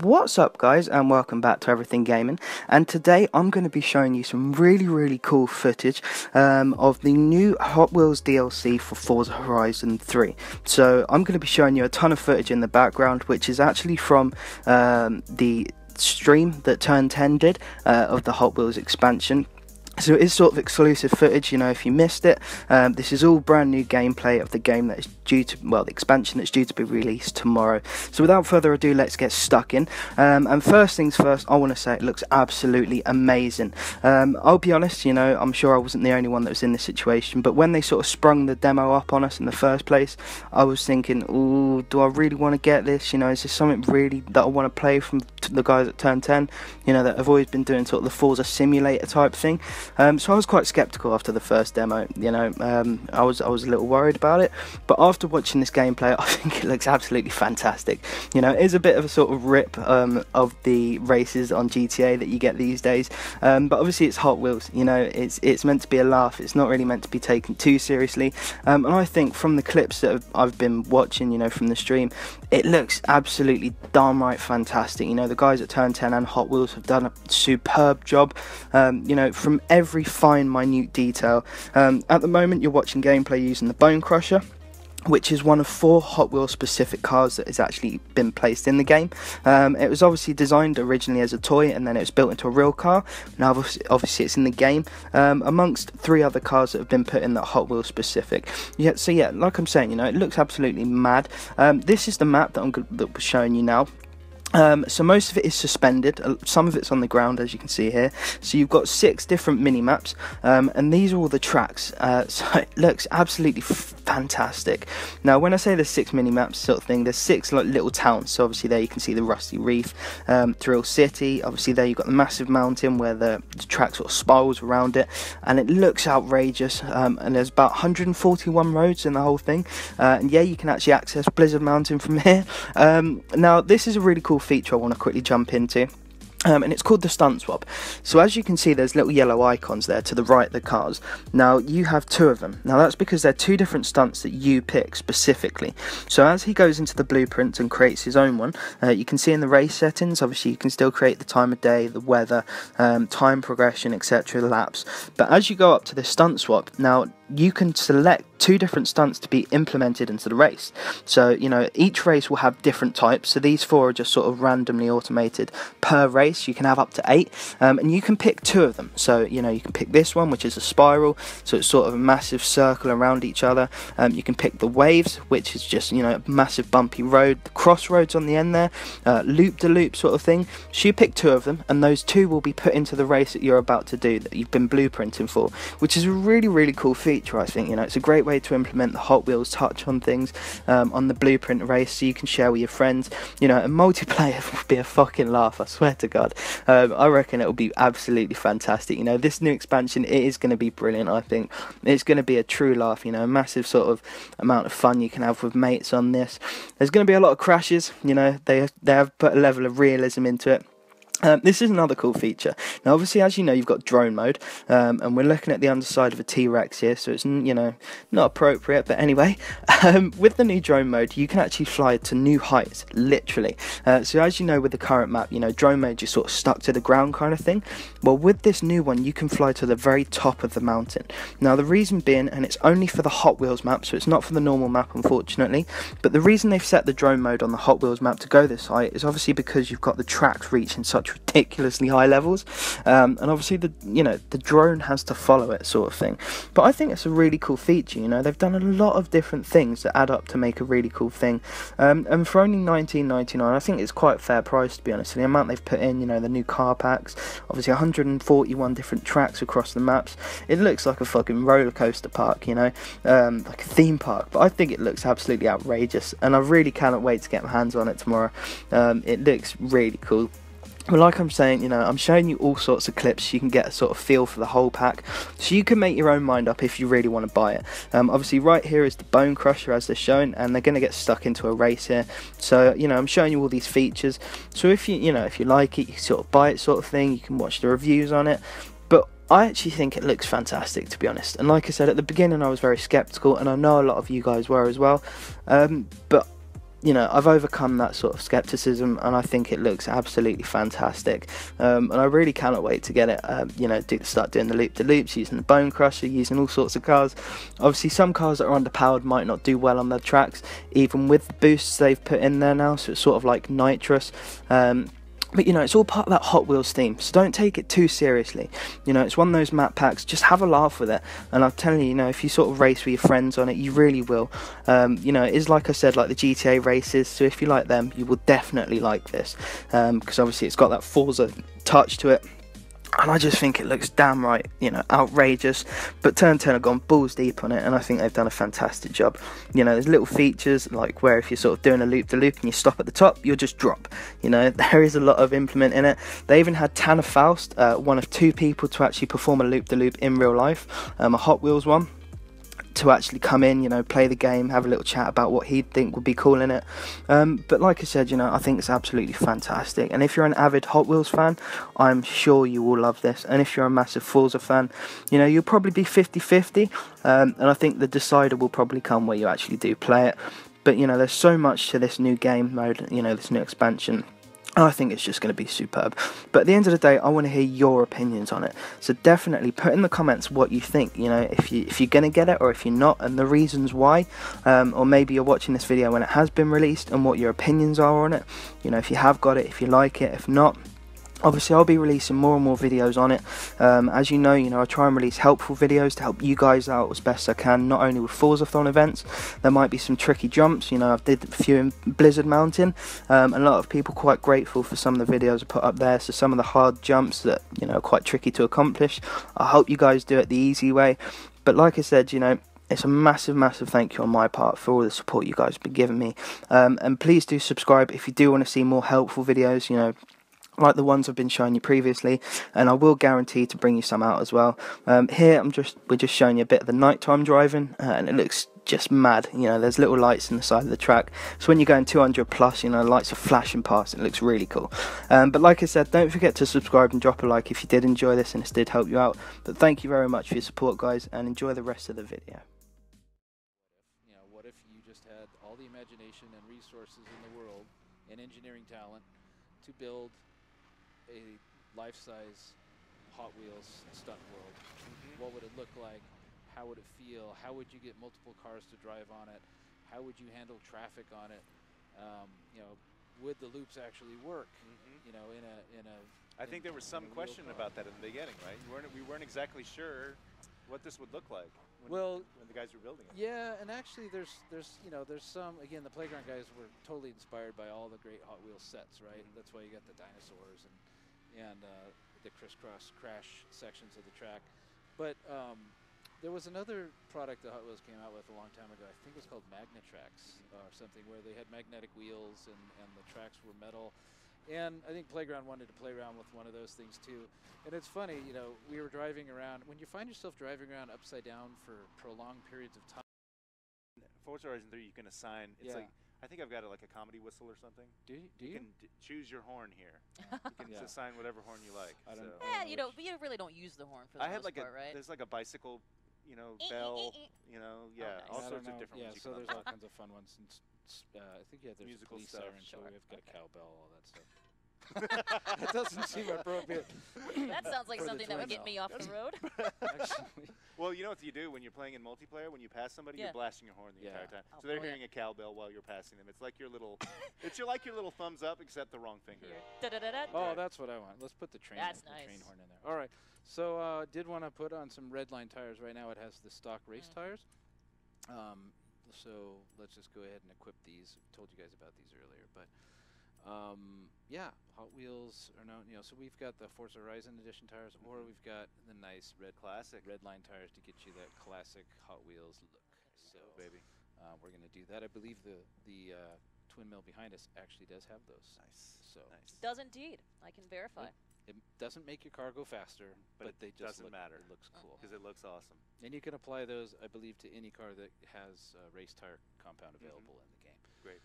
What's up guys, and welcome back to Everything Gaming, and today I'm going to be showing you some really cool footage of the new Hot Wheels DLC for Forza Horizon 3. So I'm going to be showing you a ton of footage in the background, which is actually from the stream that Turn 10 did of the Hot Wheels expansion. So it is sort of exclusive footage, you know, if you missed it. This is all brand new gameplay of the game that is due to, well, the expansion that's due to be released tomorrow. So without further ado, let's get stuck in. And first things first, I want to say it looks absolutely amazing. I'll be honest, you know, I'm sure I wasn't the only one that was in this situation, but when they sort of sprung the demo up on us in the first place, I was thinking, ooh, do I really want to get this? You know, is this something really that I want to play from the guys at Turn 10, you know, that have always been doing sort of the Forza simulator type thing? So I was quite skeptical after the first demo, you know. I was a little worried about it, but after watching this gameplay, I think it looks absolutely fantastic. You know, it is a bit of a sort of rip of the races on GTA that you get these days, but obviously it's Hot Wheels, you know, it's meant to be a laugh, it's not really meant to be taken too seriously, and I think from the clips that I've been watching, you know, from the stream, it looks absolutely darn right fantastic. You know, the guys at Turn 10 and Hot Wheels have done a superb job, you know, from every fine minute detail. At the moment you're watching gameplay using the Bone Crusher, which is one of 4 Hot Wheels specific cars that has actually been placed in the game. It was obviously designed originally as a toy, and then it was built into a real car. Now obviously it's in the game, amongst 3 other cars that have been put in that Hot Wheels specific. Yeah, so yeah, like I'm saying, you know, it looks absolutely mad. This is the map that we're showing you now. So most of it is suspended, some of it's on the ground, as you can see here. So you've got 6 different mini maps, and these are all the tracks, so it looks absolutely fantastic. Now when I say there's 6 mini maps sort of thing, there's 6 like little towns. So obviously there you can see the Rusty Reef, Thrill City, obviously there you've got the massive mountain where the track sort of spirals around it, and it looks outrageous, and there's about 141 roads in the whole thing, and yeah, you can actually access Blizzard Mountain from here. Now this is a really cool feature I want to quickly jump into. And it's called the stunt swap. So as you can see, there's little yellow icons there to the right of the cars. Now you have 2 of them. Now that's because they're 2 different stunts that you pick specifically. So as he goes into the blueprint and creates his own one, you can see in the race settings, obviously you can still create the time of day, the weather, time progression, etc, laps. But as you go up to the stunt swap, now you can select 2 different stunts to be implemented into the race. So, you know, each race will have different types. So these 4 are just sort of randomly automated per race. You can have up to 8, and you can pick 2 of them. So, you know, you can pick this one, which is a spiral, so it's sort of a massive circle around each other. You can pick the waves, which is just, you know, a massive bumpy road, the crossroads on the end there, loop-de-loop sort of thing. So you pick 2 of them, and those 2 will be put into the race that you're about to do, that you've been blueprinting for, which is a really cool feature, I think. You know, it's a great way to implement the Hot Wheels touch on things, on the blueprint race, so you can share with your friends. You know, and multiplayer will be a fucking laugh, I swear to God. I reckon it will be absolutely fantastic. You know, this new expansion, it is going to be brilliant. I think it's going to be a true laugh, you know, a massive sort of amount of fun you can have with mates on this. There's going to be a lot of crashes, you know, they have put a level of realism into it. This is another cool feature. Now obviously, as you know, you've got drone mode, and we're looking at the underside of a T-Rex here, so it's, you know, not appropriate, but anyway, with the new drone mode, you can actually fly to new heights, literally. So as you know, with the current map, you know, drone mode, you're sort of stuck to the ground kind of thing. Well, with this new one, you can fly to the very top of the mountain. Now the reason being, and it's only for the Hot Wheels map, so it's not for the normal map, unfortunately, but the reason they've set the drone mode on the Hot Wheels map to go this high is obviously because you've got the tracks reaching such ridiculously high levels, and obviously the drone has to follow it, sort of thing. But I think it's a really cool feature. You know, they've done a lot of different things that add up to make a really cool thing, and for only $19.99, I think it's quite a fair price, to be honest. The amount they've put in, you know, the new car packs, obviously 141 different tracks across the maps. It looks like a fucking roller coaster park, you know, like a theme park. But I think it looks absolutely outrageous, and I really cannot wait to get my hands on it tomorrow. It looks really cool. But like I'm saying, you know, I'm showing you all sorts of clips so you can get a sort of feel for the whole pack, so you can make your own mind up if you really want to buy it. Obviously right here is the Bone Crusher, as they're shown, and they're going to get stuck into a race here. So, you know, I'm showing you all these features, so if you know, if you like it, you sort of buy it, sort of thing. You can watch the reviews on it. But I actually think it looks fantastic, to be honest. And like I said at the beginning, I was very skeptical, and I know a lot of you guys were as well. But you know, I've overcome that sort of skepticism, and I think it looks absolutely fantastic. And I really cannot wait to get it. You know, start doing the loop-de-loops, using the Bone Crusher, using all sorts of cars. Obviously, some cars that are underpowered might not do well on their tracks, even with the boosts they've put in there now. So it's sort of like nitrous. But, you know, it's all part of that Hot Wheels theme, so don't take it too seriously. You know, it's one of those map packs, just have a laugh with it. And I'm telling you, you know, if you sort of race with your friends on it, you really will. You know, it is, like I said, like the GTA races, so if you like them, you will definitely like this. Because obviously it's got that Forza touch to it. And I just think it looks damn right, you know, outrageous. But Turn 10 have gone balls deep on it, and I think they've done a fantastic job. You know, there's little features like where if you're sort of doing a loop-de-loop and you stop at the top, you'll just drop. You know, there is a lot of implement in it. They even had Tanner Faust, one of 2 people to actually perform a loop-de-loop in real life, a Hot Wheels one, to actually come in, you know, play the game, have a little chat about what he'd think would be cool in it. But like I said, you know, I think it's absolutely fantastic. And if you're an avid Hot Wheels fan, I'm sure you will love this. And if you're a massive Forza fan, you know, you'll probably be 50-50. And I think the decider will probably come where you actually do play it. But, you know, there's so much to this new game mode, you know, this new expansion. I think it's just going to be superb. But at the end of the day, I want to hear your opinions on it. So definitely put in the comments what you think. You know, if you're going to get it or if you're not, and the reasons why. Or maybe you're watching this video when it has been released and what your opinions are on it. You know, if you have got it, if you like it, if not. Obviously, I'll be releasing more and more videos on it. As you know, I try and release helpful videos to help you guys out as best I can, not only with Forzathon events. There might be some tricky jumps, you know, I've did a few in Blizzard Mountain. A lot of people quite grateful for some of the videos I put up there, so some of the hard jumps that, you know, are quite tricky to accomplish. I hope you guys do it the easy way. But like I said, you know, it's a massive, massive thank you on my part for all the support you guys have been giving me. And please do subscribe if you do want to see more helpful videos, you know, like the ones I've been showing you previously, and I will guarantee to bring you some out as well. Here we're just showing you a bit of the nighttime driving, and it looks just mad. You know, there's little lights in the side of the track, so when you're going 200 plus, you know, lights are flashing past. It looks really cool. But like I said, don't forget to subscribe and drop a like if you did enjoy this and it did help you out. But thank you very much for your support, guys, and enjoy the rest of the video. You know, what if you just had all the imagination and resources in the world and engineering talent to build a life-size Hot Wheels stunt world? What would it look like? How would it feel? How would you get multiple cars to drive on it? How would you handle traffic on it? You know, would the loops actually work? You know, I think there was some question about that in the beginning, right? We weren't exactly sure what this would look like when the guys were building it. Yeah, and actually there's some, again, the Playground guys were totally inspired by all the great Hot Wheels sets, right? That's why you got the dinosaurs and the crisscross crash sections of the track. But there was another product that Hot Wheels came out with a long time ago. I think it was called Magnetrax or something, where they had magnetic wheels and the tracks were metal. And I think Playground wanted to play around with one of those things too. And it's funny, you know, we were driving around. When you find yourself driving around upside down for prolonged periods of time. Forza Horizon 3, you can assign. It's like, I think I've got like a comedy whistle or something. Do you? You can choose your horn here. You can assign whatever horn you like. I don't know. Yeah, you know, you really don't use the horn for the most part, right? There's like a bicycle, you know, bell, you know, nice. all sorts of different ones. Yeah, so there's all kinds of fun ones. And, I think there's musical a police stuff. siren show. We've got a cowbell, all that stuff. That doesn't seem appropriate. That sounds like something that would get me off the road. Actually. Well, you know what you do when you're playing in multiplayer? When you pass somebody, you're blasting your horn the entire time. So they're hearing a cowbell while you're passing them. It's like your little, like your little thumbs up, except the wrong finger. Oh, that's what I want. Let's put the train horn in there. All right. So did want to put on some Redline tires. Right now it has the stock race tires. So let's just go ahead and equip these. Told you guys about these earlier, but yeah, Hot Wheels are now, you know, so we've got the Forza Horizon edition tires, or we've got the nice classic Redline tires to get you that classic Hot Wheels look. So baby, we're gonna do that. I believe the twin mill behind us actually does have those. Nice. So it does indeed. I can verify. It doesn't make your car go faster, but they just doesn't matter. It looks cool because it looks awesome. And you can apply those, I believe, to any car that has a race tire compound available in the game. Great.